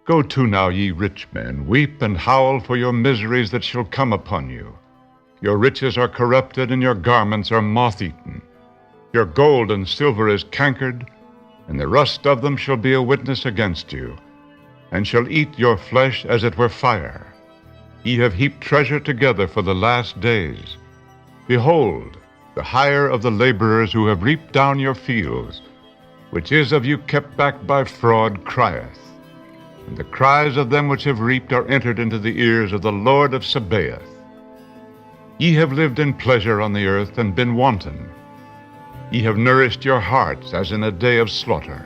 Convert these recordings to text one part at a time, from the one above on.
Go to now, ye rich men, weep and howl for your miseries that shall come upon you. Your riches are corrupted, and your garments are moth-eaten. Your gold and silver is cankered, and the rust of them shall be a witness against you, and shall eat your flesh as it were fire. Ye have heaped treasure together for the last days. Behold, the hire of the laborers who have reaped down your fields, which is of you kept back by fraud, crieth. And the cries of them which have reaped are entered into the ears of the Lord of Sabaoth. Ye have lived in pleasure on the earth, and been wanton. Ye have nourished your hearts as in a day of slaughter.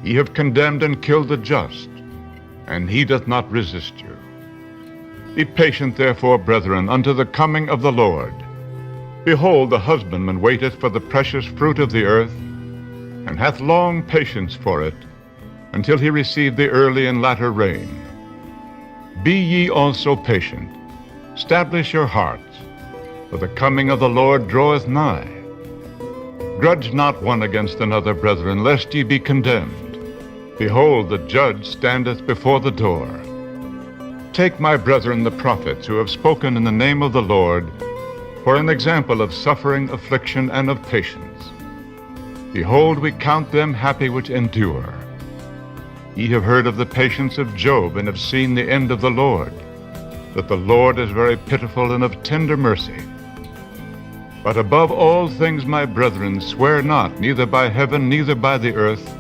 Ye have condemned and killed the just, and he doth not resist you. Be patient therefore, brethren, unto the coming of the Lord. Behold, the husbandman waiteth for the precious fruit of the earth, and hath long patience for it, until he receive the early and latter rain. Be ye also patient, establish your hearts, for the coming of the Lord draweth nigh. Grudge not one against another, brethren, lest ye be condemned. Behold, the judge standeth before the door. Take, my brethren, the prophets, who have spoken in the name of the Lord, for an example of suffering, affliction, and of patience. Behold, we count them happy which endure. Ye have heard of the patience of Job, and have seen the end of the Lord, that the Lord is very pitiful and of tender mercy. But above all things, my brethren, swear not, neither by heaven, neither by the earth,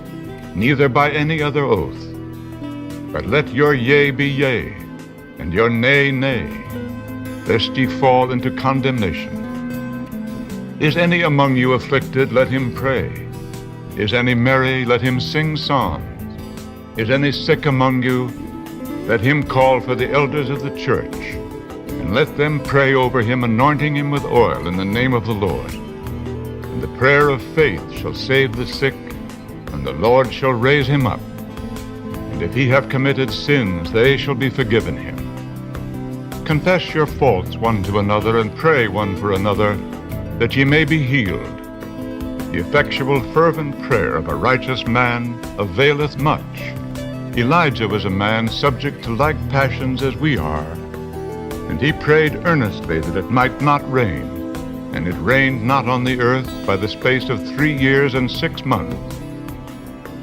neither by any other oath. But let your yea be yea, and your nay, nay, lest ye fall into condemnation. Is any among you afflicted? Let him pray. Is any merry? Let him sing psalms. Is any sick among you? Let him call for the elders of the church, and let them pray over him, anointing him with oil in the name of the Lord. And the prayer of faith shall save the sick, and the Lord shall raise him up. And if he have committed sins, they shall be forgiven him. Confess your faults one to another, and pray one for another, that ye may be healed. The effectual fervent prayer of a righteous man availeth much. Elijah was a man subject to like passions as we are, and he prayed earnestly that it might not rain, and it rained not on the earth by the space of 3 years and 6 months.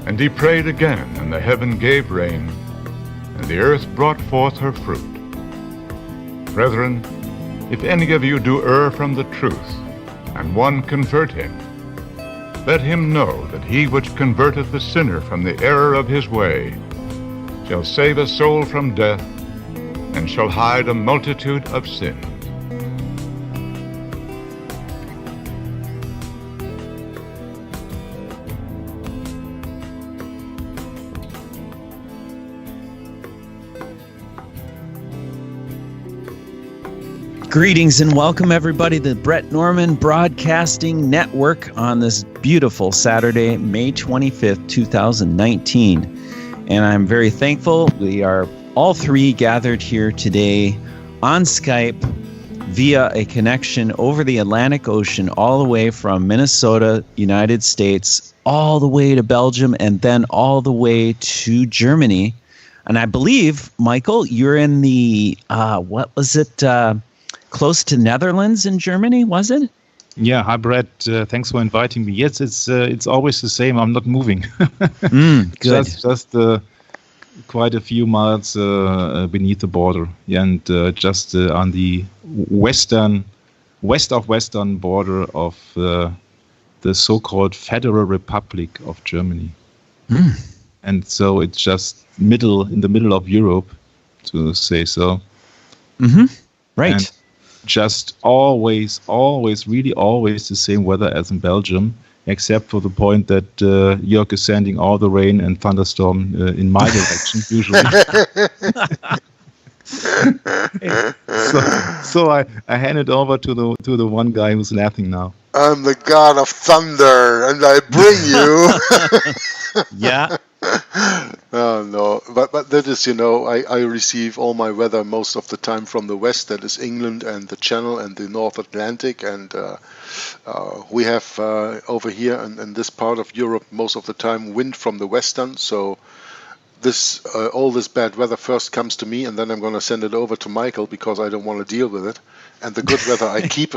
And he prayed again, and the heaven gave rain, and the earth brought forth her fruit. Brethren, if any of you do err from the truth, and one convert him, let him know that he which converteth the sinner from the error of his way shall save a soul from death, and shall hide a multitude of sins. Greetings and welcome everybody to the Bret Norman Broadcasting Network on this beautiful Saturday, May 25th, 2019. And I'm very thankful we are all three gathered here today on Skype via a connection over the Atlantic Ocean, all the way from Minnesota, United States, all the way to Belgium, and then all the way to Germany. And I believe, Michael, you're in the, close to Netherlands in Germany, was it? Yeah, hi Brett. Thanks for inviting me. Yes, it's always the same. I'm not moving. Good. Just quite a few miles beneath the border, and just on the west of western border of the so-called Federal Republic of Germany. And so it's just in the middle of Europe, to say so. Right. And just always, really always the same weather as in Belgium, except for the point that Jörg is sending all the rain and thunderstorm in my direction, usually. so I hand it over to the one guy who's laughing now. I'm the god of thunder, and I bring you. Yeah. Oh, no, but that is, I receive all my weather most of the time from the west, that is England and the Channel and the North Atlantic, and we have over here in this part of Europe most of the time wind from the western, so all this bad weather first comes to me, and then I'm going to send it over to Michael because I don't want to deal with it. And the good weather I keep.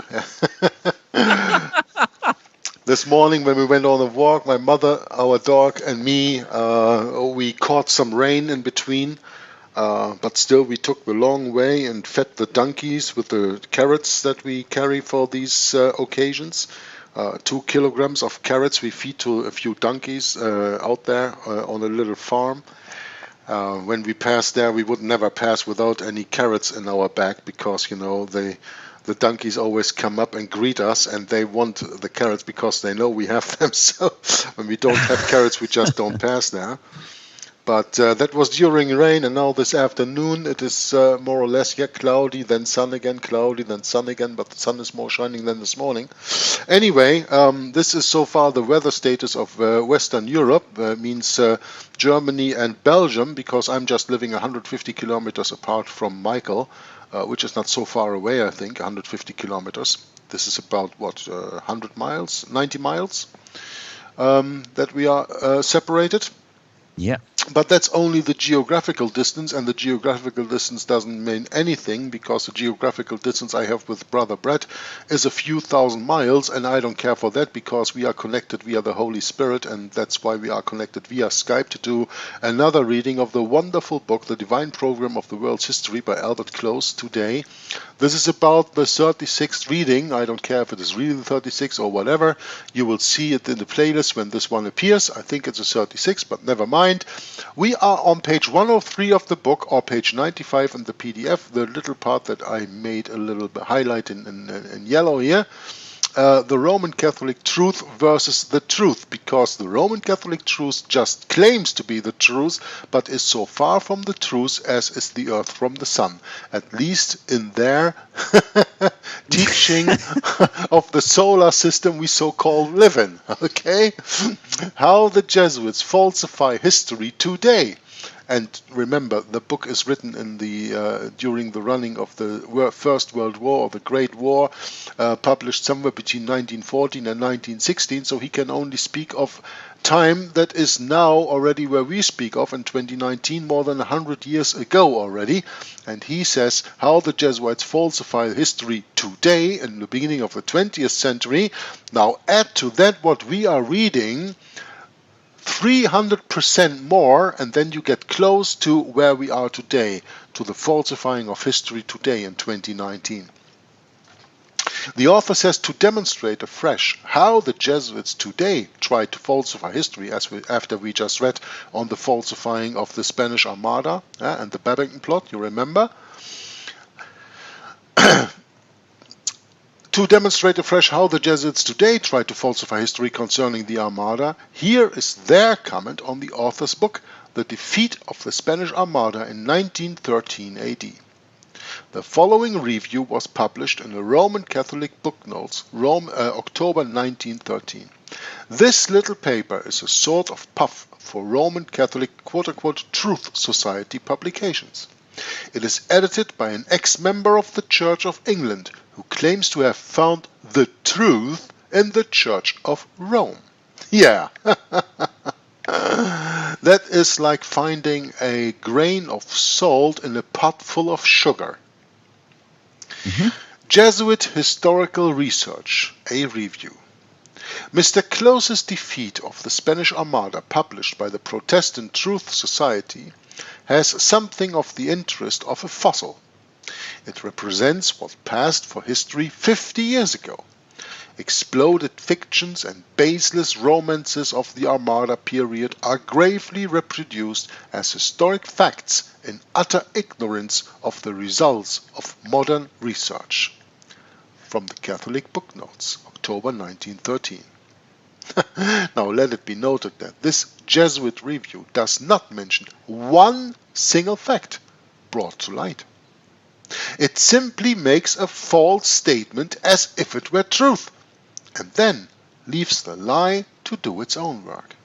This morning when we went on a walk, my mother, our dog, and me, we caught some rain in between. But still, we took the long way and fed the donkeys with the carrots that we carry for these occasions. 2 kilograms of carrots we feed to a few donkeys out there on a little farm. When we pass there, we would never pass without any carrots in our bag because, the donkeys always come up and greet us, and they want the carrots because they know we have them. So when we don't have carrots, we just don't pass there. But that was during rain, and now this afternoon it is more or less cloudy, then sun again, cloudy, then sun again, but the sun is more shining than this morning. Anyway, this is so far the weather status of Western Europe, means Germany and Belgium, because I'm just living 150 kilometers apart from Michael, which is not so far away, I think, 150 kilometers. This is about, 100 miles, 90 miles that we are separated. Yeah. But that's only the geographical distance, and the geographical distance doesn't mean anything because the geographical distance I have with Brother Bret is a few thousand miles, and I don't care for that because we are connected via the Holy Spirit, and that's why we are connected via Skype to do another reading of the wonderful book, The Divine Program of the World's History by Albert Close today. This is about the 36th reading. I don't care if it is really the 36th or whatever. You will see it in the playlist when this one appears. I think it's a 36, but never mind. We are on page 103 of the book, or page 95 in the PDF, the little part that I made a little bit highlight in yellow here. The Roman Catholic truth versus the truth, because the Roman Catholic truth just claims to be the truth, but is so far from the truth as is the earth from the sun, at least in their teaching of the solar system we so-called live in. Okay? How the Jesuits falsify history today. And remember, the book is written in the during the running of the First World War, or the Great War, published somewhere between 1914 and 1916, so he can only speak of time that is now already where we speak of in 2019, more than 100 years ago already. And he says how the Jesuits falsify history today in the beginning of the 20th century. Now add to that what we are reading, 300% more, and then you get close to where we are today, to the falsifying of history today in 2019. The author says to demonstrate afresh how the Jesuits today try to falsify history, after we just read on the falsifying of the Spanish Armada and the Babington plot, you remember? To demonstrate afresh how the Jesuits today try to falsify history concerning the Armada, here is their comment on the author's book, The Defeat of the Spanish Armada in 1913 AD. The following review was published in the Roman Catholic Book Notes, October 1913. This little paper is a sort of puff for Roman Catholic quote-unquote Truth Society publications. It is edited by an ex-member of the Church of England who claims to have found the truth in the Church of Rome. Yeah. That is like finding a grain of salt in a pot full of sugar. Mm-hmm. Jesuit Historical Research, a review. Mr. Close's defeat of the Spanish Armada, published by the Protestant Truth Society, has something of the interest of a fossil. It represents what passed for history 50 years ago. Exploded fictions and baseless romances of the Armada period are gravely reproduced as historic facts in utter ignorance of the results of modern research. From the Catholic Book Notes, October 1913. Now let it be noted that this Jesuit review does not mention one single fact brought to light. It simply makes a false statement as if it were truth, and then leaves the lie to do its own work.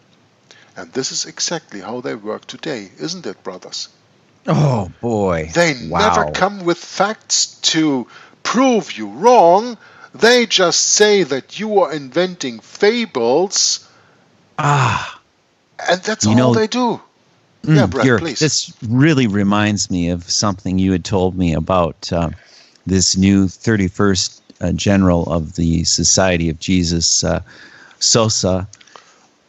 And this is exactly how they work today, isn't it, brothers? Oh, boy. They never come with facts to prove you wrong. They just say that you are inventing fables. And that's all they do. Yeah, Bret, Jörg, please. this really reminds me of something you had told me about this new 31st General of the Society of Jesus, Sosa,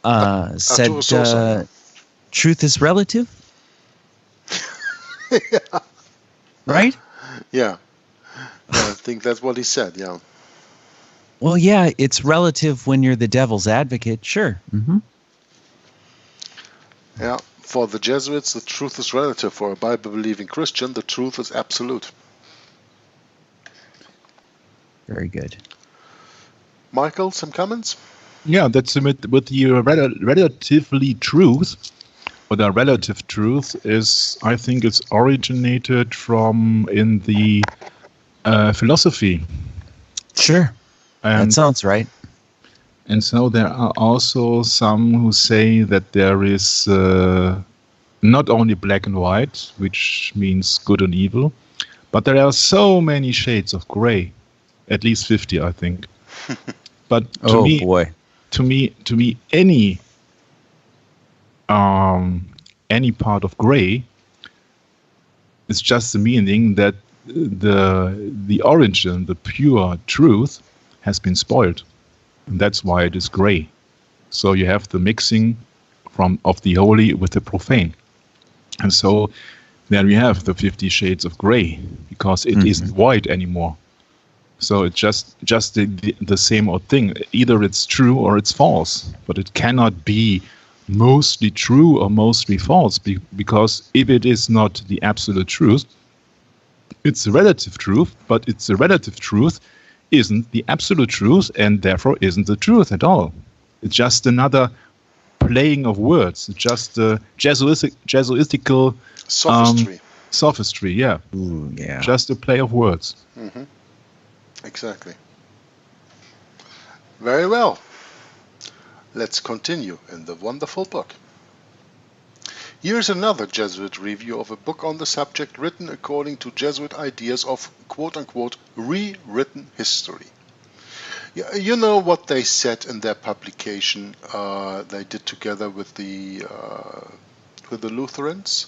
said, Arturo Sosa. truth is relative? Yeah. Right? Yeah. I think that's what he said, yeah. Well, yeah, it's relative when you're the devil's advocate, sure. Mm-hmm. Yeah. For the Jesuits, the truth is relative. For a Bible-believing Christian, the truth is absolute. Very good. Michael, some comments? Yeah, that's with the relatively truth, or the relative truth is, I think it's originated from in the philosophy. Sure. That And sounds right. And so there are also some who say that there is not only black and white, which means good and evil, but there are so many shades of gray, at least 50, I think. But to me, any part of gray is just the meaning that the origin, the pure truth, has been spoiled. And that's why it is gray. So you have the mixing of the holy with the profane. And so there we have the 50 shades of gray, because it isn't white anymore. So it's just the same old thing. Either it's true or it's false, but it cannot be mostly true or mostly false, because if it is not the absolute truth, it's a relative truth, but it's a relative truth isn't the absolute truth, and therefore isn't the truth at all. It's just another playing of words. It's just Jesuitical sophistry, yeah. Ooh, yeah. Just a play of words. Mm-hmm. Exactly. Very well. Let's continue in the wonderful book. Here's another Jesuit review of a book on the subject written according to Jesuit ideas of quote-unquote rewritten history. You know what they said in their publication they did together with the Lutherans?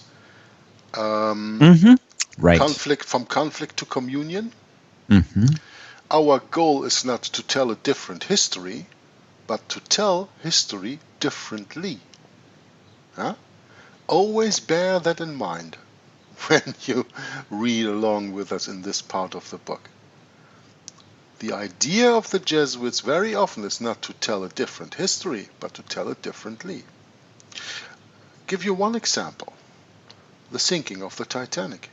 Right. From conflict to communion. Mm-hmm. Our goal is not to tell a different history, but to tell history differently. Huh? Always bear that in mind when you read along with us in this part of the book. The idea of the Jesuits very often is not to tell a different history, but to tell it differently. Give you one example: the sinking of the Titanic.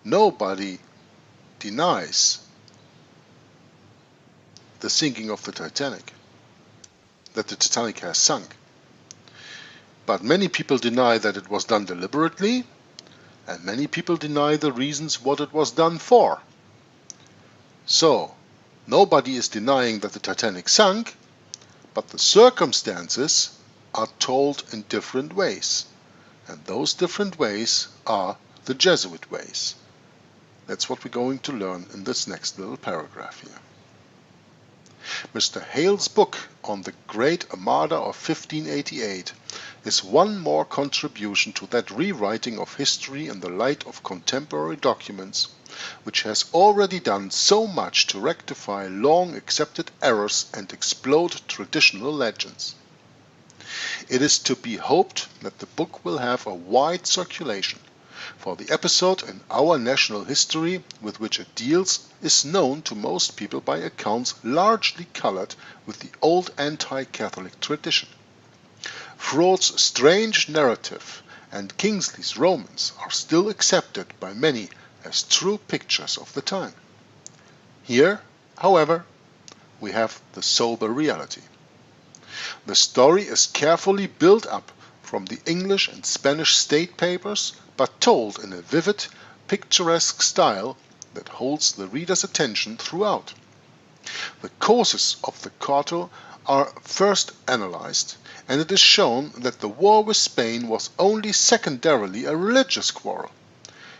Nobody denies the sinking of the Titanic, that the Titanic has sunk. But many people deny that it was done deliberately, and many people deny the reasons what it was done for. So, nobody is denying that the Titanic sunk, but the circumstances are told in different ways. And those different ways are the Jesuit ways. That's what we're going to learn in this next little paragraph here. Mr. Hale's book on the Great Armada of 1588 is one more contribution to that rewriting of history in the light of contemporary documents, which has already done so much to rectify long accepted errors and explode traditional legends. It is to be hoped that the book will have a wide circulation, for the episode in our national history with which it deals is known to most people by accounts largely colored with the old anti-Catholic tradition. Fraud's strange narrative and Kingsley's Romans are still accepted by many as true pictures of the time. Here, however, we have the sober reality. The story is carefully built up from the English and Spanish state papers, but told in a vivid, picturesque style that holds the reader's attention throughout. The causes of the quarrel are first analyzed, and it is shown that the war with Spain was only secondarily a religious quarrel.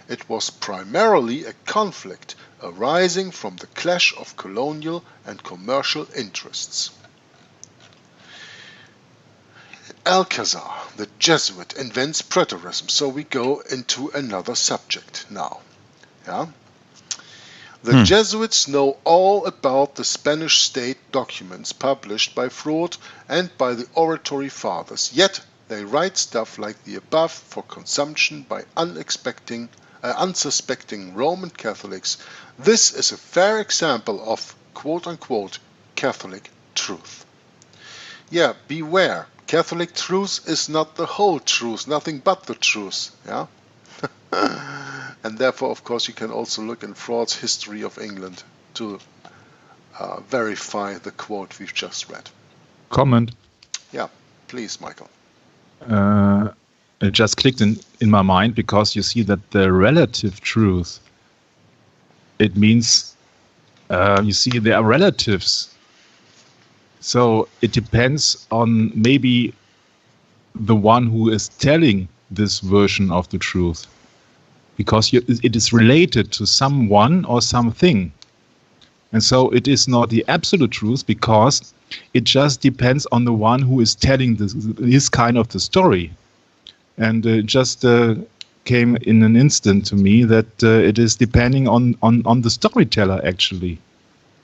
It was primarily a conflict arising from the clash of colonial and commercial interests. Alcazar, the Jesuit, invents preterism. So we go into another subject now. Yeah. The Jesuits know all about the Spanish state documents published by Freud and by the Oratory Fathers, yet they write stuff like the above for consumption by unsuspecting Roman Catholics. This is a fair example of quote-unquote Catholic truth. Yeah, beware. Catholic truth is not the whole truth, nothing but the truth. Yeah. And therefore, of course, you can also look in Freud's History of England to verify the quote we've just read. Comment. Yeah, please, Michael. It just clicked in my mind because you see that the relative truth, it means, you see, there are relatives. So it depends on maybe the one who is telling this version of the truth. Because it is related to someone or something. And so it is not the absolute truth because it just depends on the one who is telling this kind of the story. And it just came in an instant to me that it is depending on the storyteller actually.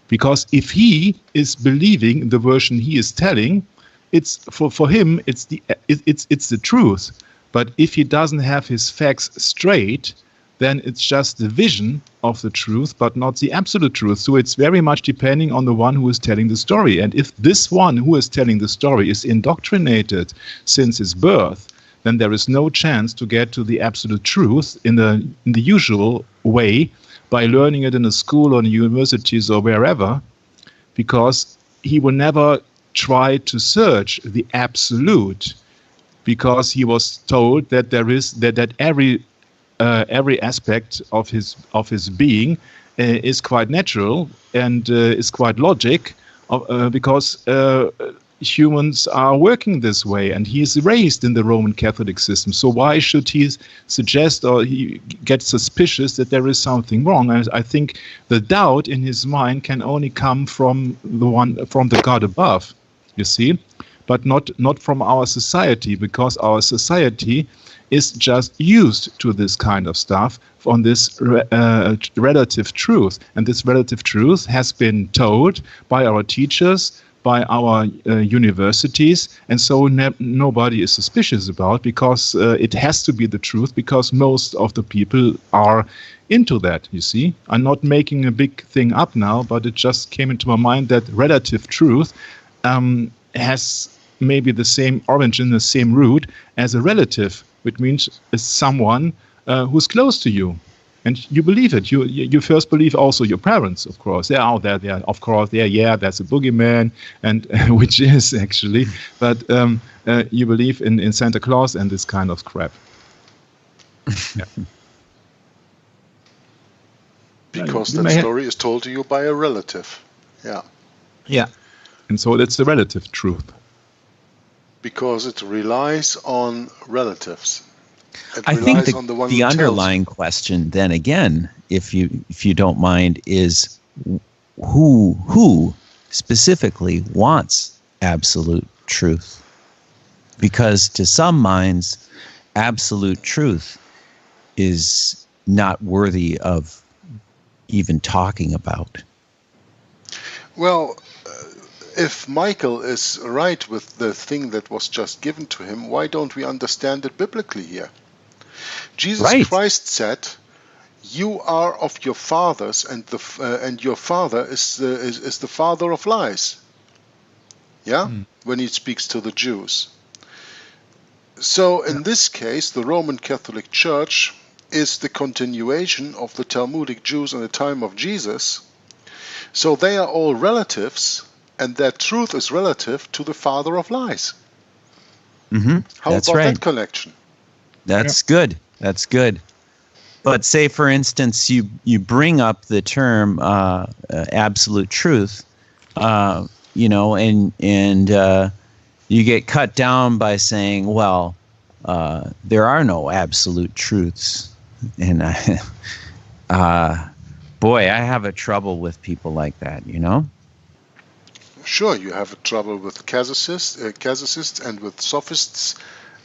Because if he is believing the version he is telling, it's for him it's the truth. But if he doesn't have his facts straight, then it's just the vision of the truth, but not the absolute truth. So it's very much depending on the one who is telling the story. And if this one who is telling the story is indoctrinated since his birth, then there is no chance to get to the absolute truth in the usual way by learning it in a school or in universities or wherever, because he will never try to search the absolute. Because he was told that there is that every aspect of his being is quite natural and is quite logic, because humans are working this way, and he is raised in the Roman Catholic system. So why should he suggest or he get suspicious that there is something wrong? I think the doubt in his mind can only come from the God above. You see. But not from our society, because our society is just used to this kind of stuff on this relative truth. And this relative truth has been told by our teachers, by our universities, and so nobody is suspicious about, because it has to be the truth, because most of the people are into that, you see. I'm not making a big thing up now, but it just came into my mind that relative truth has maybe the same origin, the same root as a relative, which means it's someone who's close to you. And you believe it. You first believe also your parents, of course. They're out there. Of course, that's a boogeyman, and which is actually. But you believe in Santa Claus and this kind of crap. Yeah. Because that story is told to you by a relative. Yeah. Yeah. And so that's the relative truth. Because it relies on relatives. I think the underlying question, then again, if you don't mind, is who specifically wants absolute truth? Because to some minds, absolute truth is not worthy of even talking about. Well, if Michael is right with the thing that was just given to him, why don't we understand it biblically here? Jesus Christ said, "You are of your fathers, and your father is the father of lies." Yeah, when he speaks to the Jews. So in this case, the Roman Catholic Church is the continuation of the Talmudic Jews in the time of Jesus. So they are all relatives, and their truth is relative to the father of lies. Mm-hmm. How about that connection? That's good. That's good. But say, for instance, you bring up the term absolute truth, and you get cut down by saying, well, there are no absolute truths. And boy, I have a trouble with people like that, you know? Sure, you have trouble with casuists and with sophists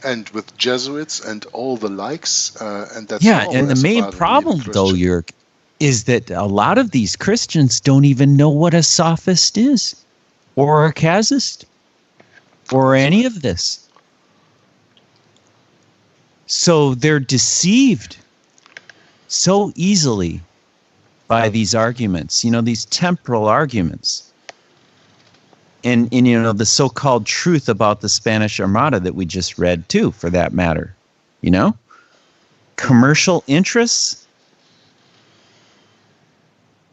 and with Jesuits and all the likes, and that's normal and the as a main Bible-believing problem, though, Christian. Jörg, is that a lot of these Christians don't even know what a sophist is, or a casuist, or any of this. So they're deceived so easily by these arguments, these temporal arguments. And the so-called truth about the Spanish Armada that we just read too, for that matter. Commercial interests.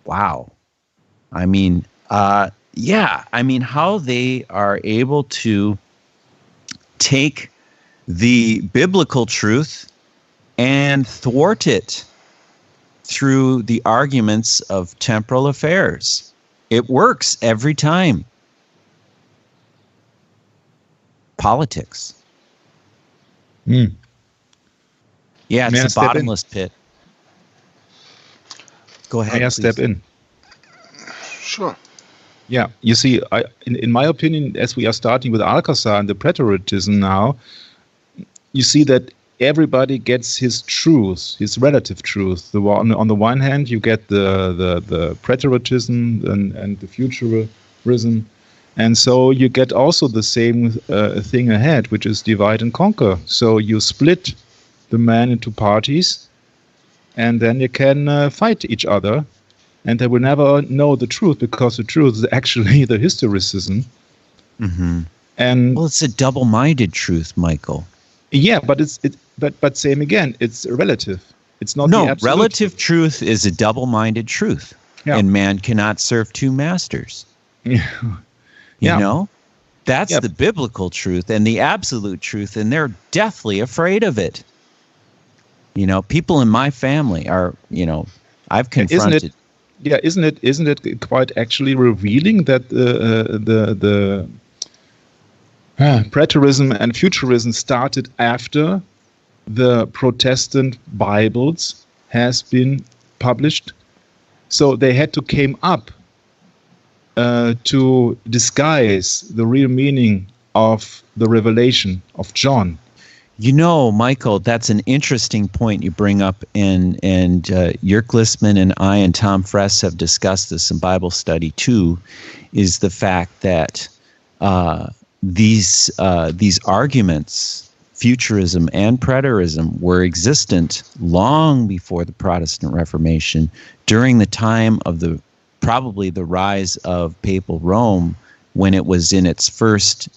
Wow. I mean, how they are able to take the biblical truth and thwart it through the arguments of temporal affairs. It works every time. Politics. Yeah, it's a bottomless pit. Go ahead. May I step in? Sure. Yeah, you see, in my opinion, as we are starting with Alcazar and the preterism now, you see that everybody gets his truth, his relative truth. On the one hand, you get the preterism and the futurism, and so you get also the same thing ahead, which is divide and conquer. So you split the man into parties, and then you can fight each other, and they will never know the truth, because the truth is actually the historicism. Mm-hmm. And it's a double-minded truth, Michael. Yeah, but same again. It's relative. It's not no the absolute relative truth is a double-minded truth, and man cannot serve two masters. Yeah. That's the biblical truth and the absolute truth, and they're deathly afraid of it. People in my family are. I've confronted. Isn't it quite actually revealing that the preterism and futurism started after the Protestant Bibles has been published? So they had to came up to disguise the real meaning of the revelation of John. Michael, that's an interesting point you bring up, and Jörg Lissman and I and Tom Fress have discussed this in Bible study too, is the fact that these arguments, futurism and preterism, were existent long before the Protestant Reformation, during the time of probably the rise of papal Rome, when it was in its first,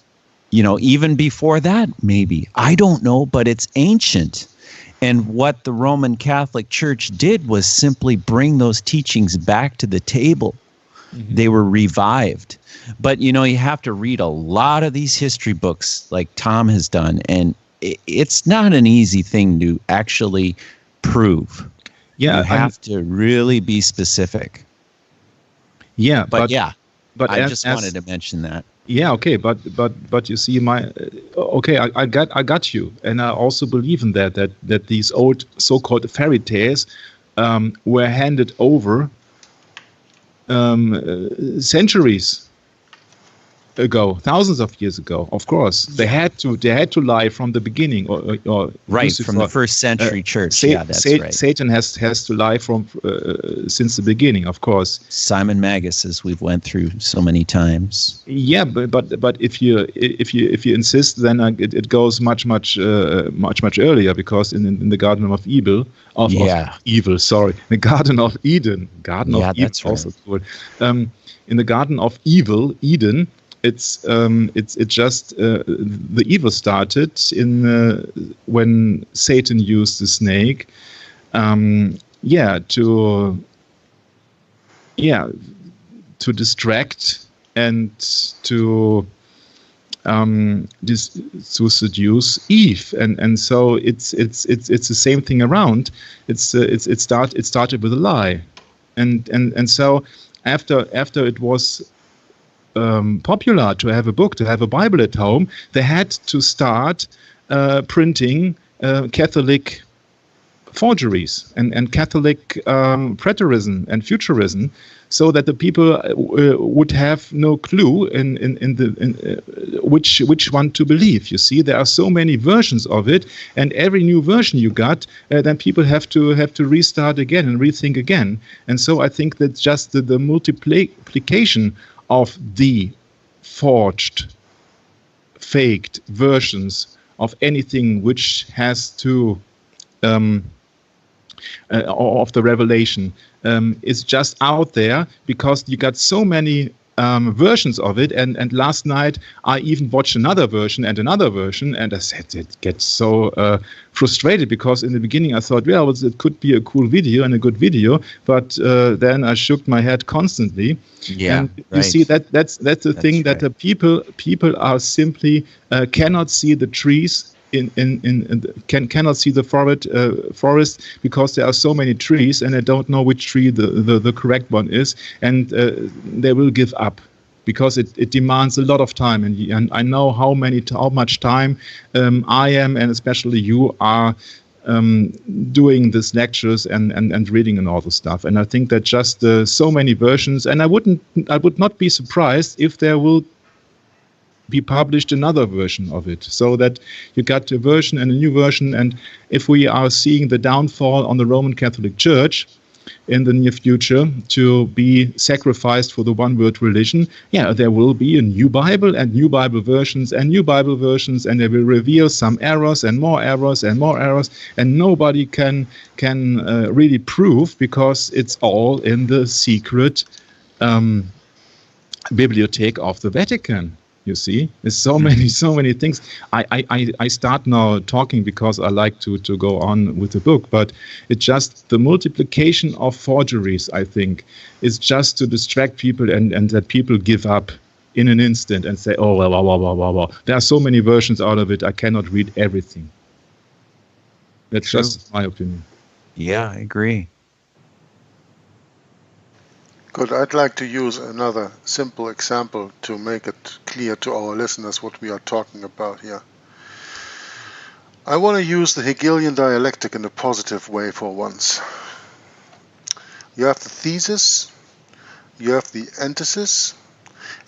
even before that, maybe. I don't know, but it's ancient. And what the Roman Catholic Church did was simply bring those teachings back to the table. Mm-hmm. They were revived. But, you have to read a lot of these history books like Tom has done, and it's not an easy thing to actually prove. Yeah, you have to really be specific. Yeah, but I just wanted to mention that. Yeah, okay, but you see, I got you, and I also believe in that these old so-called fairy tales were handed over centuries ago, thousands of years ago. Of course, they had to lie from the beginning, or right from the first century church. That's right. Satan has to lie from since the beginning, of course. Simon Magus, as we've went through so many times. Yeah, but if you insist, then it goes much earlier, because in the Garden of Evil, the Garden of Eden, that's right. Also good. In the Garden of Evil, Eden. It's just the evil started when Satan used the snake, to distract and to seduce Eve, and so it's the same thing around. It started with a lie, and so after it was popular to have a book, to have a Bible at home, they had to start printing Catholic forgeries and Catholic preterism and futurism, so that the people would have no clue in which one to believe. You see, there are so many versions of it, and every new version you got, then people have to restart again and rethink again. And so I think that just the multiplication of the forged, faked versions of anything which has to of the revelation is just out there, because you got so many versions of it. And last night I even watched another version, and I said, it gets so frustrated, because in the beginning I thought, well, it could be a cool video and a good video, but then I shook my head constantly. Yeah, and you see, that's the thing, that the people are simply cannot see the trees cannot see the forest, because there are so many trees, and they don't know which tree the correct one is, and they will give up, because it demands a lot of time, and I know how much time I am, and especially you are doing these lectures and reading and all the stuff. And I think that just so many versions, and I would not be surprised if there will be published another version of it, so that you got a version and a new version. And if we are seeing the downfall on the Roman Catholic Church in the near future to be sacrificed for the one-world religion, there will be a new Bible and new Bible versions and new Bible versions, and they will reveal some errors and more errors and more errors, and nobody can really prove, because it's all in the secret bibliothèque of the Vatican. You see, there's so many things. I start now talking because I like to go on with the book, but it's just the multiplication of forgeries, I think, is just to distract people, and that people give up in an instant and say, oh, well, there are so many versions out of it, I cannot read everything. That's True. Just my opinion. Yeah, I agree. Good. I'd like to use another simple example to make it clear to our listeners what we are talking about here. I want to use the Hegelian dialectic in a positive way for once. You have the thesis, you have the antithesis,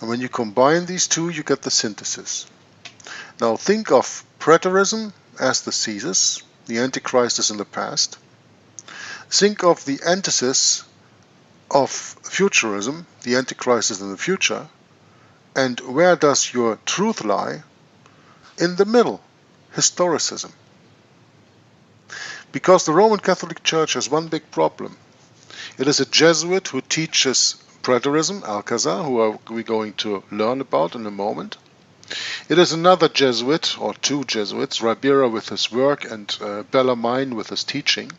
and when you combine these two, you get the synthesis. Now think of preterism as the thesis, the Antichrist is in the past. Think of the antithesis of futurism, the Antichrist is in the future, and where does your truth lie? In the middle, historicism. Because the Roman Catholic Church has one big problem. It is a Jesuit who teaches preterism, Alcazar, who are we going to learn about in a moment. It is another Jesuit, or two Jesuits, Ribera with his work and Bellarmine with his teaching,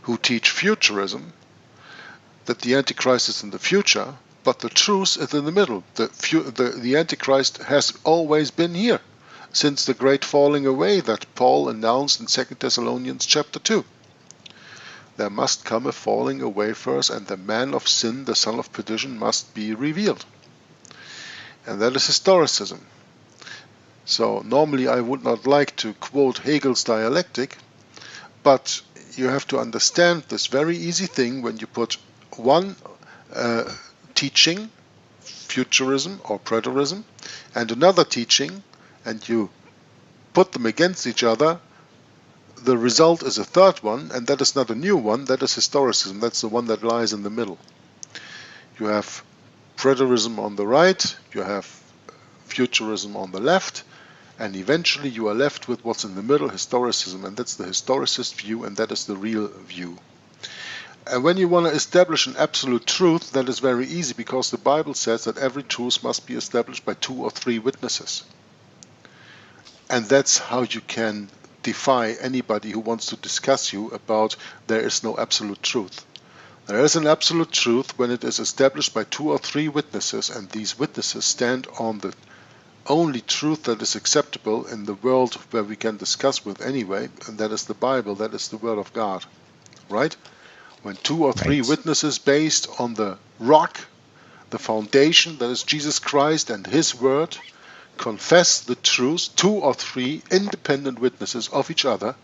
who teach futurism, that the Antichrist is in the future, but the truth is in the middle. The Antichrist has always been here, since the great falling away that Paul announced in 2 Thessalonians chapter 2. There must come a falling away first, and the man of sin, the son of perdition, must be revealed. And that is historicism. So normally I would not like to quote Hegel's dialectic, but you have to understand this very easy thing when you put one teaching, futurism or preterism, and another teaching, and you put them against each other, the result is a third one, and that is not a new one, that is historicism. That's the one that lies in the middle. You have preterism on the right, you have futurism on the left, and eventually you are left with what's in the middle, historicism, and that's the historicist view, and that is the real view. And when you want to establish an absolute truth, that is very easy, because the Bible says that every truth must be established by 2 or 3 witnesses. And that's how you can defy anybody who wants to discuss you about there is no absolute truth. There is an absolute truth when it is established by 2 or 3 witnesses, and these witnesses stand on the only truth that is acceptable in the world where we can discuss with anyway, and that is the Bible, that is the Word of God. Right? When 2 or 3 witnesses based on the rock, the foundation, that is Jesus Christ and His Word, confess the truth, 2 or 3 independent witnesses of each other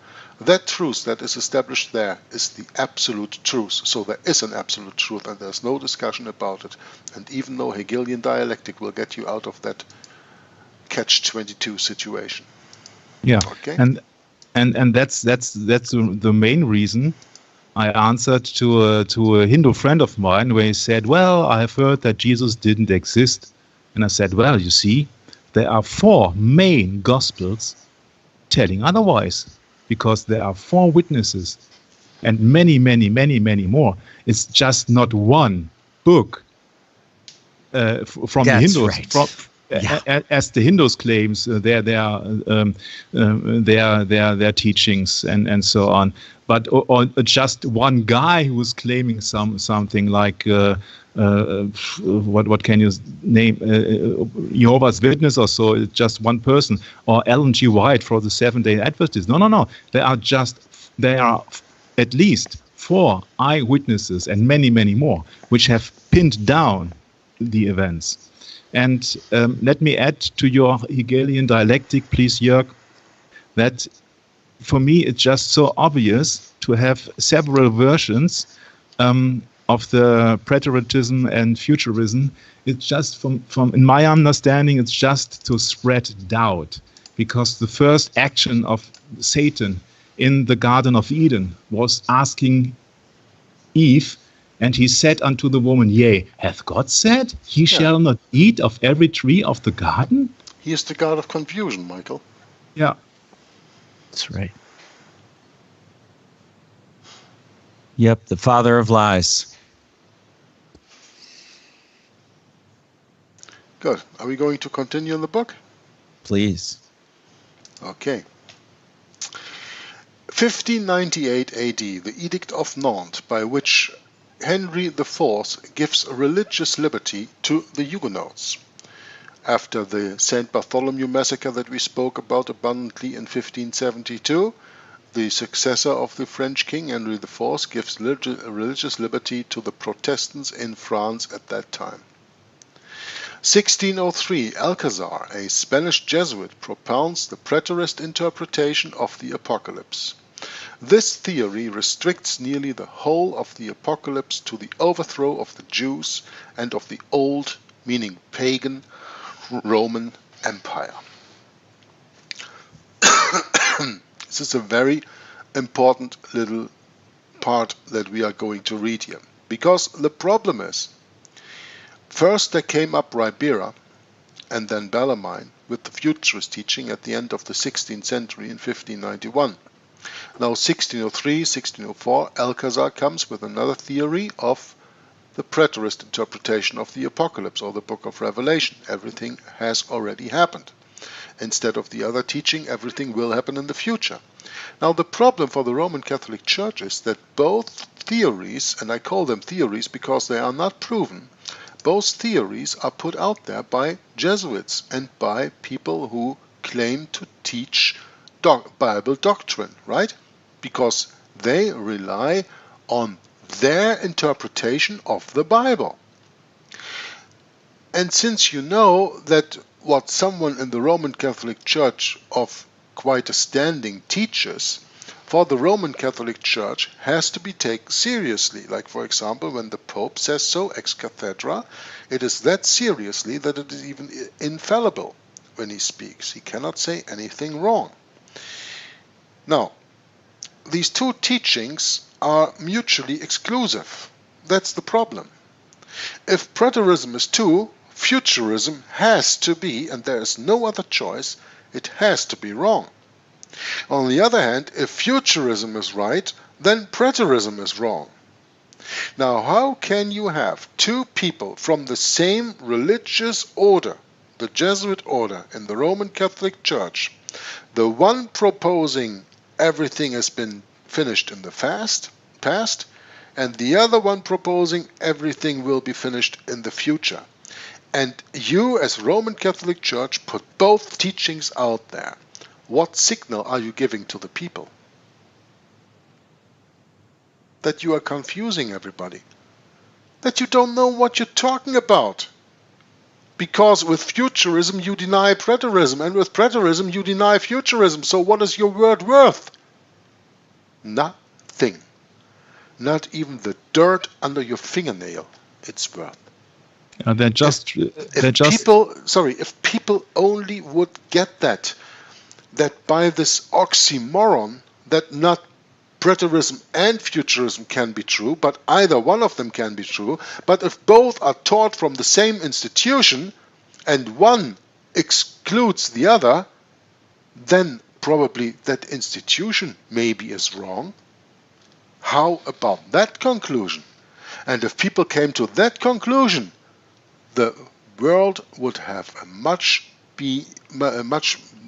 That truth that is established there is the absolute truth. So there is an absolute truth and there's no discussion about it. And even though Hegelian dialectic will get you out of that catch-22 situation. Yeah, Okay. And that's the main reason I answered to a Hindu friend of mine where he said, well, I have heard that Jesus didn't exist. And I said, well, you see, there are 4 main gospels telling otherwise, because there are 4 witnesses and many, many, many, many more. It's just not one book from the Hindus. Right. As the Hindus claims their teachings and so on, but or just one guy who was claiming something like what can you name, Jehovah's Witness or so. It's just one person, or Ellen G. White for the Seventh-day Adventists. No. There are at least 4 eyewitnesses and many, many more which have pinned down the events. And let me add to your Hegelian dialectic, please, Jörg, that for me it's just so obvious to have several versions of the preterism and futurism. It's just from in my understanding, it's just to spread doubt, because the first action of Satan in the Garden of Eden was asking Eve, and he said unto the woman, yea, hath God said, ye shall not eat of every tree of the garden? He is the God of confusion, Michael. Yeah. That's right. Yep, the father of lies. Good. Are we going to continue in the book? Please. Okay. 1598 AD, the Edict of Nantes, by which Henry IV gives religious liberty to the Huguenots. After the St. Bartholomew massacre that we spoke about abundantly in 1572, the successor of the French king, Henry IV, gives religious liberty to the Protestants in France at that time. 1603, Alcazar, a Spanish Jesuit, propounds the preterist interpretation of the Apocalypse. This theory restricts nearly the whole of the Apocalypse to the overthrow of the Jews and of the old, meaning pagan, Roman Empire. This is a very important little part that we are going to read here, because the problem is, first there came up Ribera and then Bellarmine with the futurist teaching at the end of the 16th century in 1591. Now 1603, 1604, Alcazar comes with another theory of the preterist interpretation of the Apocalypse, or the Book of Revelation. Everything has already happened. Instead of the other teaching, everything will happen in the future. Now the problem for the Roman Catholic Church is that both theories, and I call them theories because they are not proven, both theories are put out there by Jesuits and by people who claim to teach Bible doctrine, right? Because they rely on their interpretation of the Bible. And since you know that what someone in the Roman Catholic Church of quite a standing teaches, for the Roman Catholic Church has to be taken seriously. Like, for example, when the Pope says so ex cathedra, it is that seriously that it is even infallible when he speaks. He cannot say anything wrong. Now, these two teachings are mutually exclusive. That's the problem. If preterism is true, futurism has to be, and there is no other choice, it has to be wrong. On the other hand, if futurism is right, then preterism is wrong. Now, how can you have two people from the same religious order, the Jesuit order in the Roman Catholic Church, the one proposing everything has been finished in the past, and the other one proposing everything will be finished in the future? And you, as Roman Catholic Church, put both teachings out there. What signal are you giving to the people? That you are confusing everybody. That you don't know what you're talking about. Because with futurism you deny preterism, and with preterism you deny futurism. So what is your word worth? nothing. Not even the dirt under your fingernail it's worth. If people only would get that by this oxymoron that not preterism and futurism can be true, but either one of them can be true, but if both are taught from the same institution and one excludes the other, then probably that institution maybe is wrong. How about that conclusion? And if people came to that conclusion, the world would have a much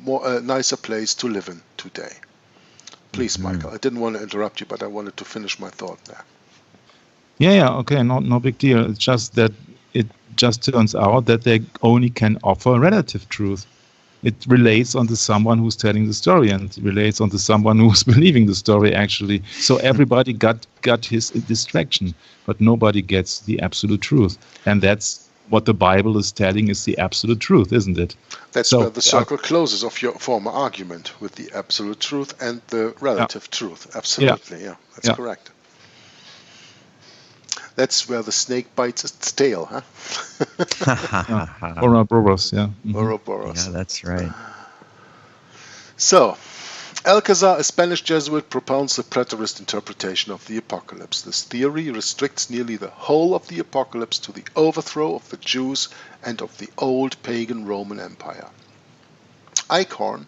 more nicer place to live in today. Please, Michael, I didn't want to interrupt you, but I wanted to finish my thought there. Yeah, okay, no big deal. It's just that it just turns out that they only can offer relative truth. It relates onto someone who's telling the story, and it relates onto someone who's believing the story, actually. So everybody got his distraction, but nobody gets the absolute truth. And that's what the Bible is telling is the absolute truth, isn't it? That's where the circle closes of your former argument with the absolute truth and the relative truth. Absolutely, yeah, that's correct. That's where the snake bites its tail, huh? Ouroboros, yeah. Ouroboros. Yeah, that's right. So, Alcazar, a Spanish Jesuit, propounds the preterist interpretation of the apocalypse. This theory restricts nearly the whole of the apocalypse to the overthrow of the Jews and of the old pagan Roman Empire. Eichhorn,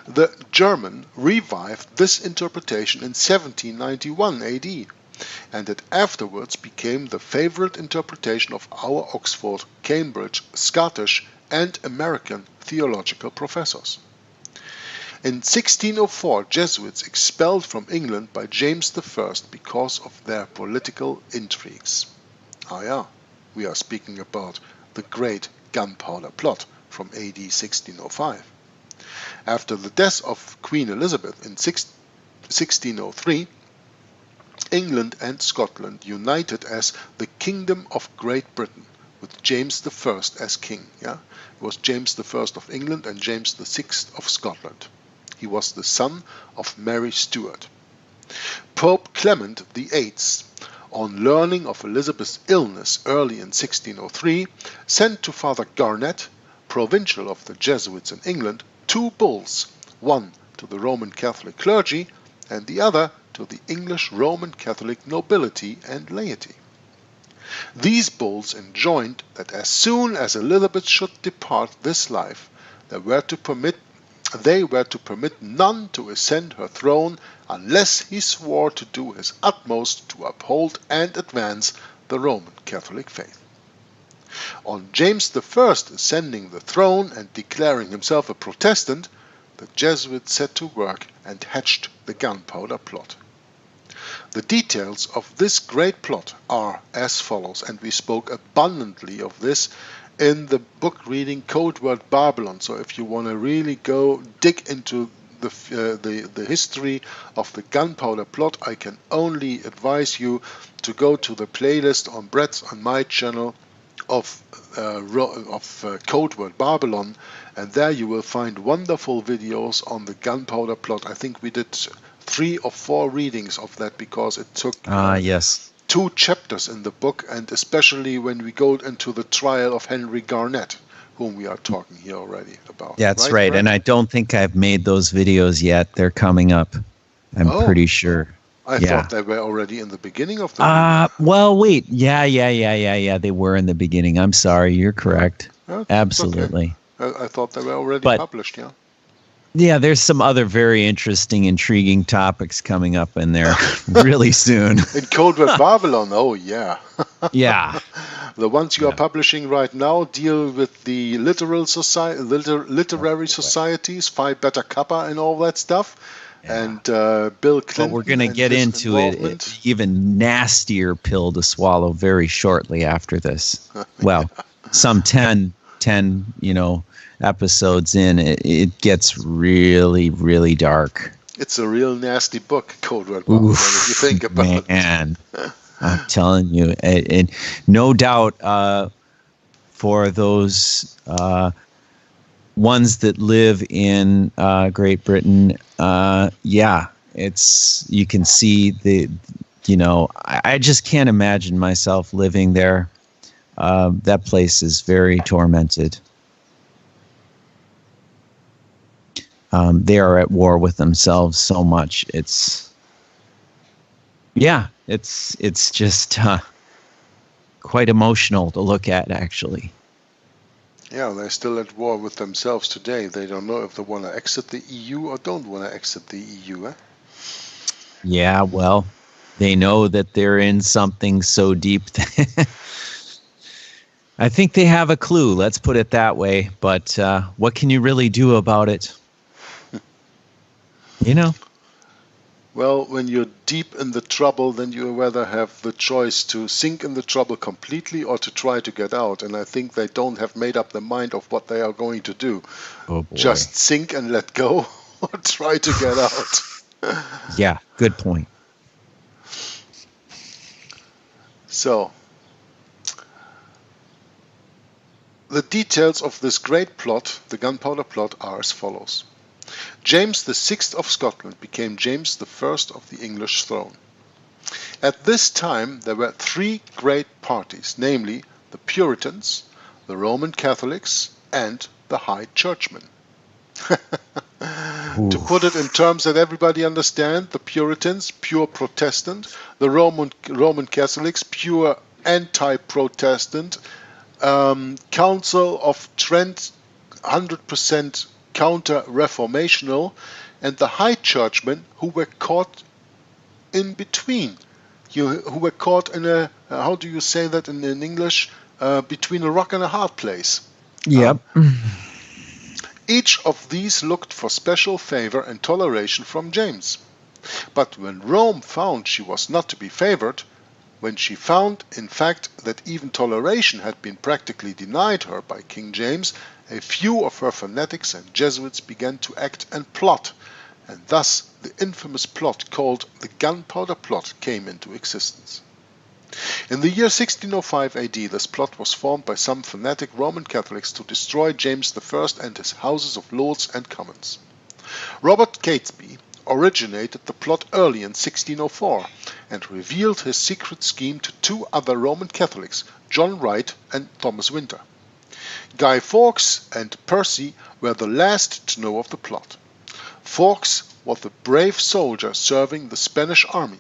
the German, revived this interpretation in 1791 AD, and it afterwards became the favorite interpretation of our Oxford, Cambridge, Scottish, and American theological professors. In 1604, Jesuits expelled from England by James I because of their political intrigues. We are speaking about the Great Gunpowder Plot from AD 1605. After the death of Queen Elizabeth in 1603, England and Scotland united as the Kingdom of Great Britain, with James I as king. It was James I of England and James VI of Scotland. He was the son of Mary Stuart. Pope Clement VIII, on learning of Elizabeth's illness early in 1603, sent to Father Garnet, provincial of the Jesuits in England, 2 bulls, one to the Roman Catholic clergy and the other to the English Roman Catholic nobility and laity. These bulls enjoined that as soon as Elizabeth should depart this life, they were to permit none to ascend her throne unless he swore to do his utmost to uphold and advance the Roman Catholic faith. On James I ascending the throne and declaring himself a Protestant, the Jesuits set to work and hatched the Gunpowder Plot. The details of this great plot are as follows, and we spoke abundantly of this in the book reading Code Word Babylon. So if you want to really go dig into the history of the Gunpowder Plot, I can only advise you to go to the playlist on Bret's on my channel of Code Word Babylon, and there you will find wonderful videos on the Gunpowder Plot. I think we did 3 or 4 readings of that because it took 2 chapters in the book, and especially when we go into the trial of Henry Garnet, whom we are talking here already about. That's right. And I don't think I've made those videos yet. They're coming up. I'm pretty sure. I thought they were already in the beginning of the well, wait. Yeah. They were in the beginning. I'm sorry. You're correct. Absolutely. Okay. I thought they were already published, yeah. Yeah, there's some other very interesting, intriguing topics coming up in there really soon. In Code Word Babylon, yeah. Yeah. The ones you are publishing right now deal with the literary societies, Phi Beta Kappa and all that stuff. Yeah. And Bill Clinton. But we're going to get into it, even nastier pill to swallow very shortly after this. Well, some 10, episodes in, it gets really, really dark. It's a real nasty book, Code Word Babylon, if you think about it. I'm telling you, and no doubt for those ones that live in Great Britain, you can see I just can't imagine myself living there. That place is very tormented. They are at war with themselves so much. It's just quite emotional to look at, actually. Yeah, they're still at war with themselves today. They don't know if they want to exit the EU or don't want to exit the EU. Eh? Yeah, well, they know that they're in something so deep. I think they have a clue, let's put it that way. But what can you really do about it? Well, when you're deep in the trouble, then you rather have the choice to sink in the trouble completely or to try to get out. And I think they don't have made up their mind of what they are going to do. Oh boy. Just sink and let go or try to get out. Yeah, good point. So, the details of this great plot, the Gunpowder Plot, are as follows. James VI of Scotland became James I of the English throne. At this time there were three great parties, namely the Puritans, the Roman Catholics, and the High Churchmen. To put it in terms that everybody understands, the Puritans, pure Protestant, the Roman Catholics, pure anti-Protestant, Council of Trent, 100% counter-reformational, and the High Churchmen who were caught in between, who were caught in a, how do you say that in English, between a rock and a hard place. Yep. Each of these looked for special favor and toleration from James. But when Rome found she was not to be favored, when she found, in fact, that even toleration had been practically denied her by King James, a few of her fanatics and Jesuits began to act and plot, and thus the infamous plot called the Gunpowder Plot came into existence. In the year 1605 AD, this plot was formed by some fanatic Roman Catholics to destroy James I and his Houses of Lords and Commons. Robert Catesby originated the plot early in 1604 and revealed his secret scheme to two other Roman Catholics, John Wright and Thomas Winter. Guy Fawkes and Percy were the last to know of the plot. Fawkes was a brave soldier serving the Spanish army.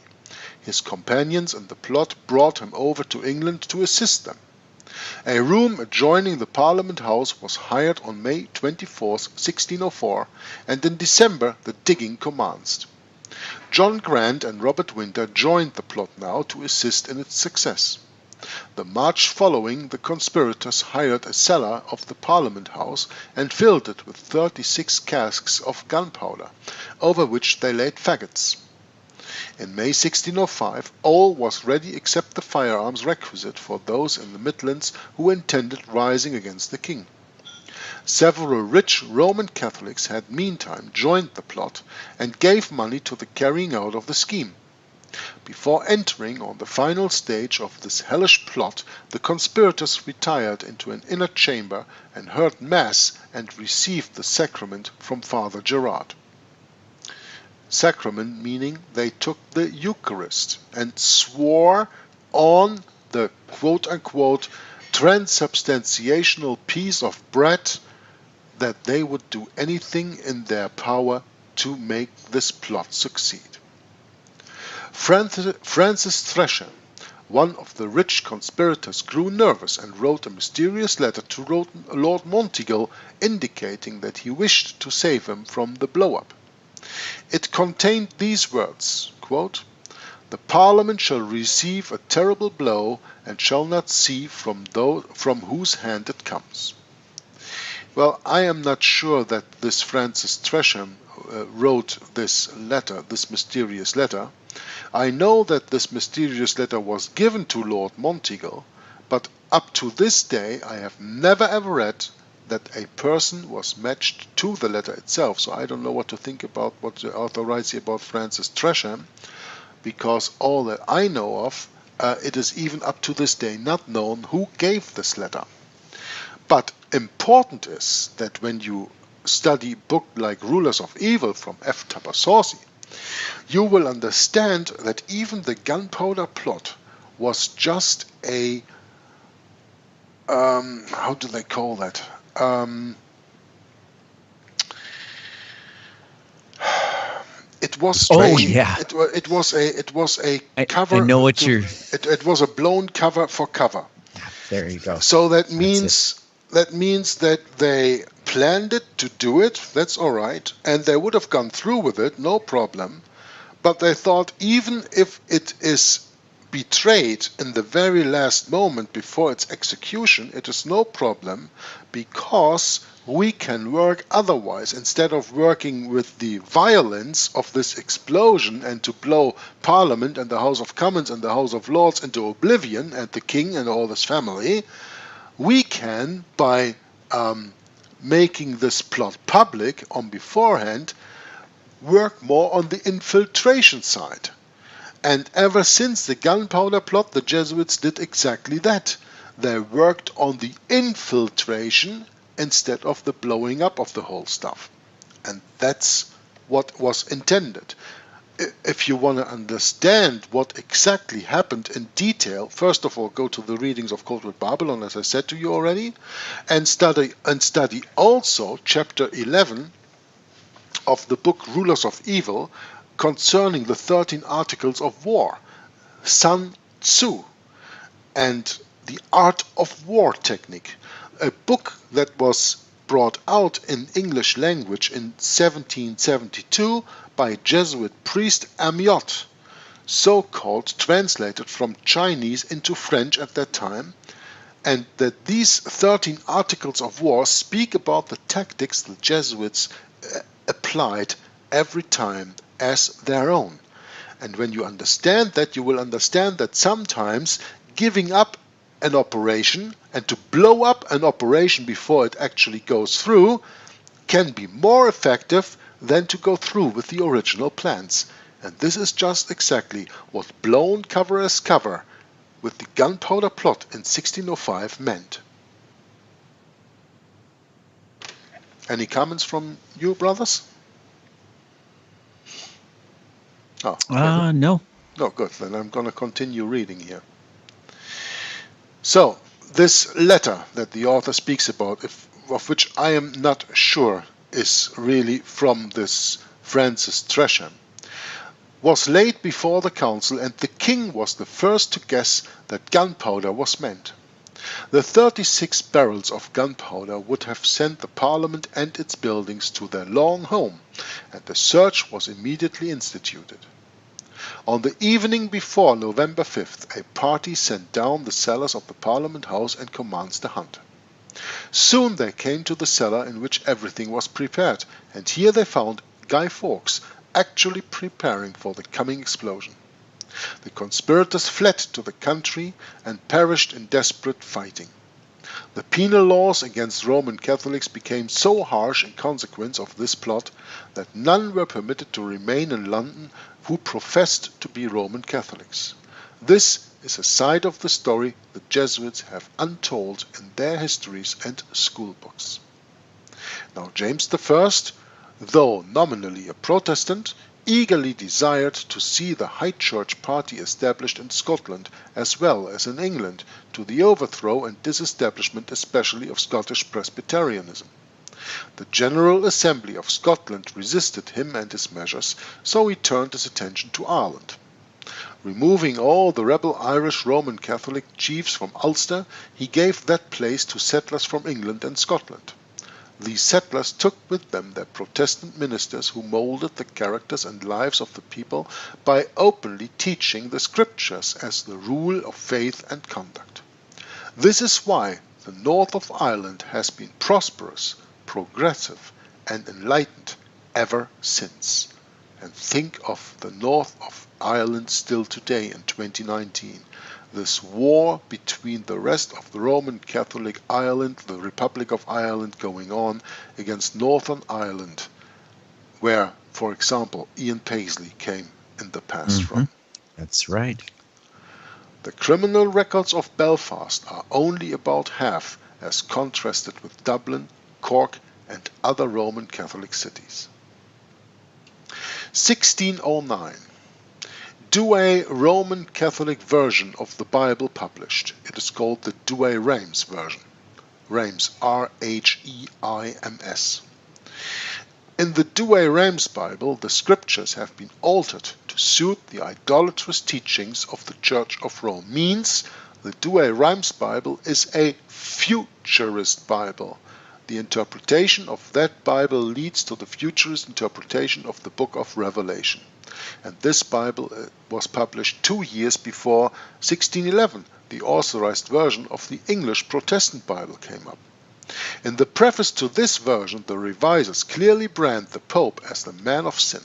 His companions in the plot brought him over to England to assist them. A room adjoining the Parliament House was hired on May 24, 1604, and in December the digging commenced. John Grant and Robert Winter joined the plot now to assist in its success. The March following, the conspirators hired a cellar of the Parliament House and filled it with 36 casks of gunpowder, over which they laid faggots. In May 1605, all was ready except the firearms requisite for those in the Midlands who intended rising against the king. Several rich Roman Catholics had meantime joined the plot and gave money to the carrying out of the scheme. Before entering on the final stage of this hellish plot, the conspirators retired into an inner chamber and heard Mass and received the sacrament from Father Gerard. Sacrament meaning they took the Eucharist and swore on the quote-unquote transubstantiational piece of bread that they would do anything in their power to make this plot succeed. Francis Tresham, one of the rich conspirators, grew nervous and wrote a mysterious letter to Lord Monteagle indicating that he wished to save him from the blow-up. It contained these words, quote, "The Parliament shall receive a terrible blow and shall not see from whose hand it comes." Well, I am not sure that this Francis Tresham wrote this letter, this mysterious letter. I know that this mysterious letter was given to Lord Monteagle, but up to this day I have never ever read that a person was matched to the letter itself. So I don't know what to think about what the author writes here about Francis Tresham, because all that I know of, it is even up to this day not known who gave this letter. But important is that when you study a book like Rulers of Evil from F. Tabasorsi, you will understand that even the Gunpowder plot was just a, how do they call that? It was strange. Yeah. It was a cover. I know what you're. It was a blown cover for cover. There you go. So that means that they planned it to do it. That's all right, and they would have gone through with it, no problem. But they thought, even if it is betrayed in the very last moment before its execution, it is no problem, because we can work otherwise. Instead of working with the violence of this explosion and to blow Parliament and the House of Commons and the House of Lords into oblivion, and the King and all his family, we can, by making this plot public on beforehand, work more on the infiltration side. And ever since the Gunpowder plot, the Jesuits did exactly that. They worked on the infiltration instead of the blowing up of the whole stuff. And that's what was intended. If you want to understand what exactly happened in detail, first of all, go to the readings of Cold with Babylon, as I said to you already, and study also chapter 11 of the book Rulers of Evil, concerning the 13 articles of war, Sun Tzu, and the art of war technique, a book that was brought out in English language in 1772 by Jesuit priest Elliot, so-called translated from Chinese into French at that time, and that these 13 articles of war speak about the tactics the Jesuits applied every time as their own. And when you understand that, you will understand that sometimes giving up an operation and to blow up an operation before it actually goes through can be more effective than to go through with the original plans. And this is just exactly what blown cover as cover with the Gunpowder plot in 1605 meant. Any comments from you, brothers? Oh, okay. No. No, good. Then I'm going to continue reading here. So, this letter that the author speaks about, of which I am not sure is really from this Francis Tresham, was laid before the council, and the king was the first to guess that gunpowder was meant. The 36 barrels of gunpowder would have sent the Parliament and its buildings to their long home, and the search was immediately instituted. On the evening before November 5th, a party sent down the cellars of the Parliament House and commenced the hunt. Soon they came to the cellar in which everything was prepared, and here they found Guy Fawkes actually preparing for the coming explosion. The conspirators fled to the country and perished in desperate fighting. The penal laws against Roman Catholics became so harsh in consequence of this plot that none were permitted to remain in London who professed to be Roman Catholics. This is a side of the story the Jesuits have untold in their histories and school books. Now James I, though nominally a Protestant, eagerly desired to see the High Church party established in Scotland as well as in England, to the overthrow and disestablishment especially of Scottish Presbyterianism. The General Assembly of Scotland resisted him and his measures, so he turned his attention to Ireland. Removing all the rebel Irish Roman Catholic chiefs from Ulster, he gave that place to settlers from England and Scotland. These settlers took with them their Protestant ministers who moulded the characters and lives of the people by openly teaching the Scriptures as the rule of faith and conduct. This is why the north of Ireland has been prosperous, progressive, and enlightened ever since. And think of the north of Ireland still today in 2019. This war between the rest of the Roman Catholic Ireland, the Republic of Ireland, going on against Northern Ireland, where, for example, Ian Paisley came in the past from. That's right. The criminal records of Belfast are only about half as contrasted with Dublin, Cork, and other Roman Catholic cities. 1609. Douay Roman Catholic version of the Bible published. It is called the Douay-Rheims version. Rheims, R-H-E-I-M-S. In the Douay-Rheims Bible, the scriptures have been altered to suit the idolatrous teachings of the Church of Rome. Means the Douay-Rheims Bible is a futurist Bible. The interpretation of that Bible leads to the futurist interpretation of the book of Revelation. And this Bible was published 2 years before 1611, the authorized version of the English Protestant Bible came up. In the preface to this version, the revisers clearly brand the Pope as the man of sin.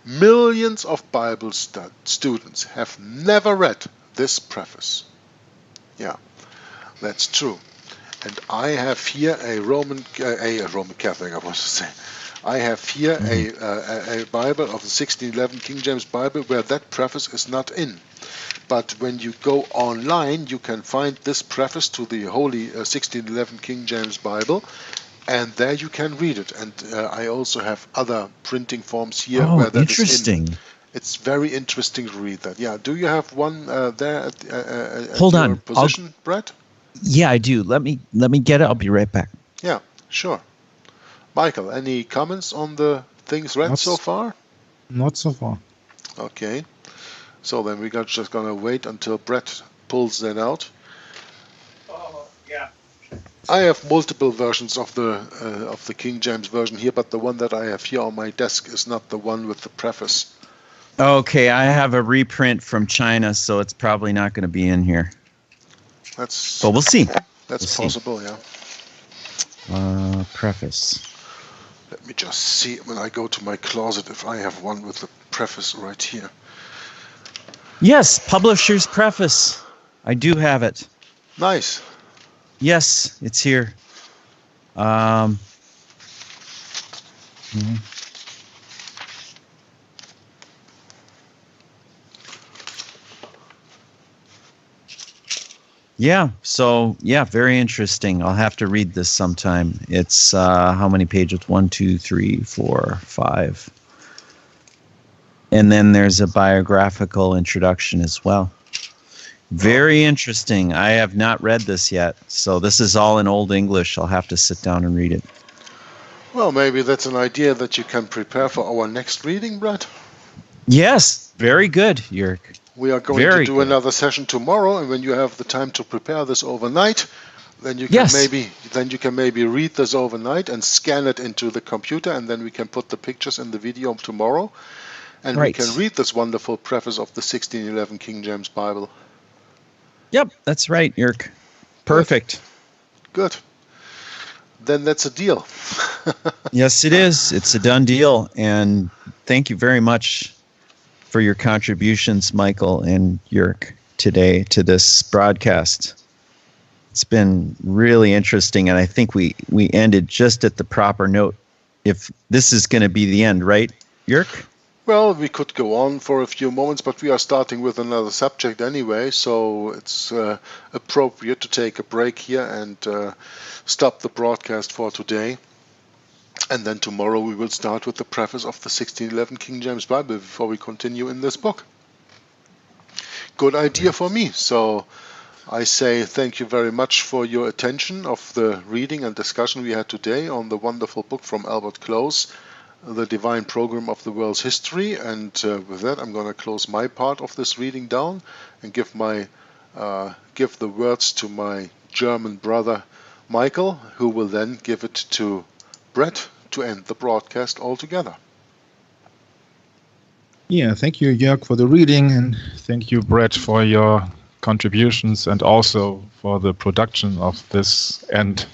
Millions of Bible students have never read this preface. Yeah, that's true. And I have here a Roman Catholic, I want to say. I have here a Bible of the 1611 King James Bible where that preface is not in. But when you go online, you can find this preface to the Holy 1611 King James Bible, and there you can read it. And I also have other printing forms here where that interesting. is in. It's very interesting to read that. Yeah. Do you have one there at Hold your on. position, Bret? Yeah, I do. Let me get it. I'll be right back. Yeah, sure. Michael, any comments on the things read so far? Not so far. Okay. So then we're just going to wait until Bret pulls that out. Oh, yeah. I have multiple versions of the King James version here, but the one that I have here on my desk is not the one with the preface. Okay, I have a reprint from China, so it's probably not going to be in here. But we'll see. That's possible, yeah. Preface. Let me just see when I go to my closet if I have one with the preface right here. Yes, publisher's preface. I do have it. Nice. Yes, it's here. Yeah, so, very interesting. I'll have to read this sometime. It's, how many pages? 1, 2, 3, 4, 5. And then there's a biographical introduction as well. Very interesting. I have not read this yet, so this is all in Old English. I'll have to sit down and read it. Well, maybe that's an idea that you can prepare for our next reading, Bret. Yes, very good, Jörg. We are going to do another session tomorrow, and when you have the time to prepare this overnight, then you can maybe read this overnight and scan it into the computer, and then we can put the pictures in the video tomorrow, and we can read this wonderful preface of the 1611 King James Bible. Yep, that's right, Jörg. Perfect. Good. Then that's a deal. Yes, it is. It's a done deal, and thank you very much for your contributions, Michael and Jörg, today to this broadcast. It's been really interesting, and I think we ended just at the proper note. If this is going to be the end, right, Jörg? Well, we could go on for a few moments, but we are starting with another subject anyway, so it's appropriate to take a break here and stop the broadcast for today. And then tomorrow we will start with the preface of the 1611 King James Bible before we continue in this book. Good idea for me. So I say thank you very much for your attention of the reading and discussion we had today on the wonderful book from Albert Close, The Divine Program of the World's History. And with that, I'm going to close my part of this reading down and give the words to my German brother Michael, who will then give it to Bret to end the broadcast altogether. Yeah, thank you, Jörg, for the reading, and thank you, Bret, for your contributions and also for the production of this and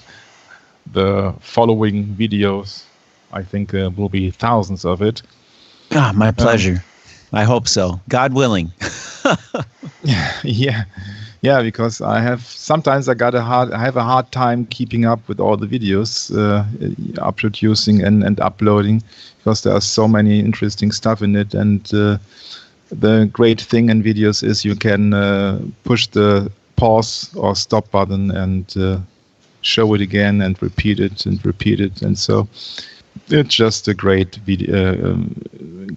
the following videos. I think there will be thousands of it. My pleasure. I hope so. God willing. Yeah, because I have a hard time keeping up with all the videos, producing and uploading, because there are so many interesting stuff in it. And the great thing in videos is you can push the pause or stop button and show it again and repeat it. And so it's just a great video,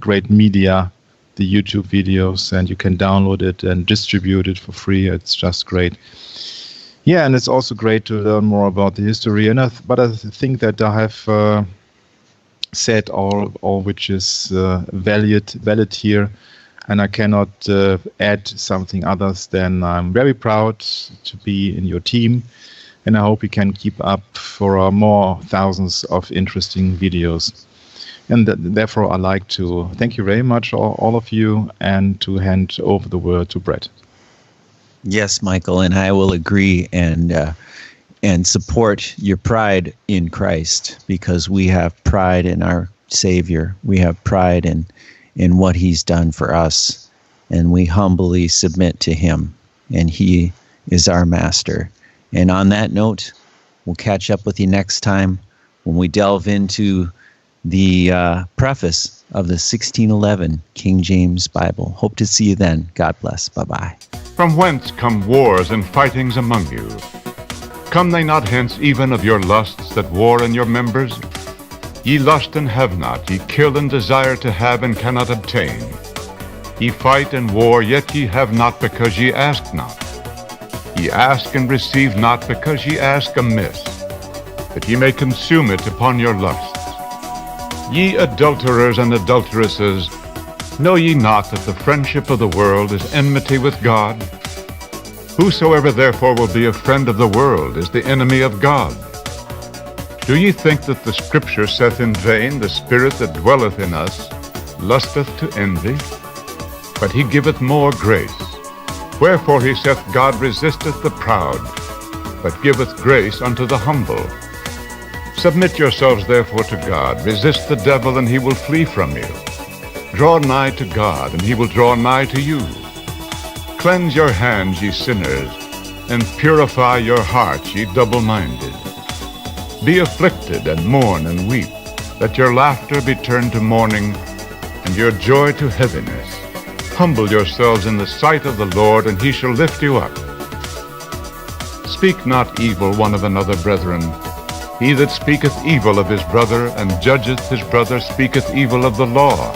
great media, the YouTube videos, and you can download it and distribute it for free. It's just great. Yeah, and it's also great to learn more about the history. But I think that I have said all which is valid here, and I cannot add something others than I'm very proud to be in your team, and I hope we can keep up for more thousands of interesting videos. And therefore, I'd like to thank you very much, all of you, and to hand over the word to Bret. Yes, Michael, and I will agree and support your pride in Christ, because we have pride in our Savior. We have pride in what He's done for us, and we humbly submit to Him, and He is our master. And on that note, we'll catch up with you next time when we delve into the preface of the 1611 King James Bible. Hope to see you then. God bless. Bye-bye. From whence come wars and fightings among you? Come they not hence even of your lusts that war in your members? Ye lust and have not, ye kill and desire to have and cannot obtain. Ye fight and war, yet ye have not because ye ask not. Ye ask and receive not because ye ask amiss, that ye may consume it upon your lusts. Ye adulterers and adulteresses, know ye not that the friendship of the world is enmity with God? Whosoever therefore will be a friend of the world is the enemy of God. Do ye think that the Scripture saith in vain, the Spirit that dwelleth in us lusteth to envy? But He giveth more grace. Wherefore He saith, God resisteth the proud, but giveth grace unto the humble. Submit yourselves therefore to God. Resist the devil, and he will flee from you. Draw nigh to God, and He will draw nigh to you. Cleanse your hands, ye sinners, and purify your hearts, ye double-minded. Be afflicted, and mourn, and weep. Let your laughter be turned to mourning, and your joy to heaviness. Humble yourselves in the sight of the Lord, and He shall lift you up. Speak not evil one of another, brethren. He that speaketh evil of his brother, and judgeth his brother, speaketh evil of the law,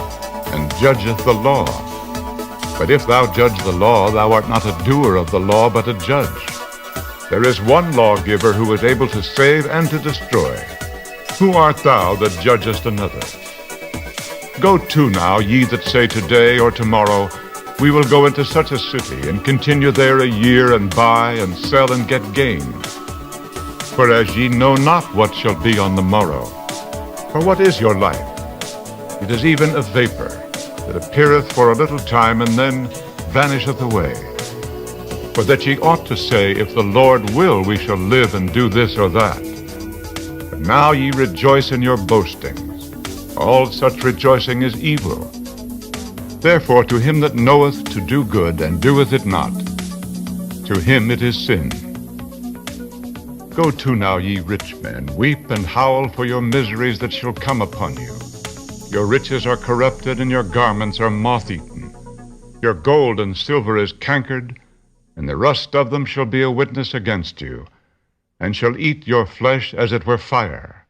and judgeth the law. But if thou judge the law, thou art not a doer of the law, but a judge. There is one lawgiver who is able to save and to destroy. Who art thou that judgest another? Go to now, ye that say today or tomorrow, we will go into such a city, and continue there a year, and buy, and sell, and get gain. Whereas ye know not what shall be on the morrow. For what is your life? It is even a vapor, that appeareth for a little time, and then vanisheth away. For that ye ought to say, if the Lord will, we shall live and do this or that. But now ye rejoice in your boastings. All such rejoicing is evil. Therefore to him that knoweth to do good, and doeth it not, to him it is sin. Go to now, ye rich men, weep and howl for your miseries that shall come upon you. Your riches are corrupted, and your garments are moth-eaten. Your gold and silver is cankered, and the rust of them shall be a witness against you, and shall eat your flesh as it were fire.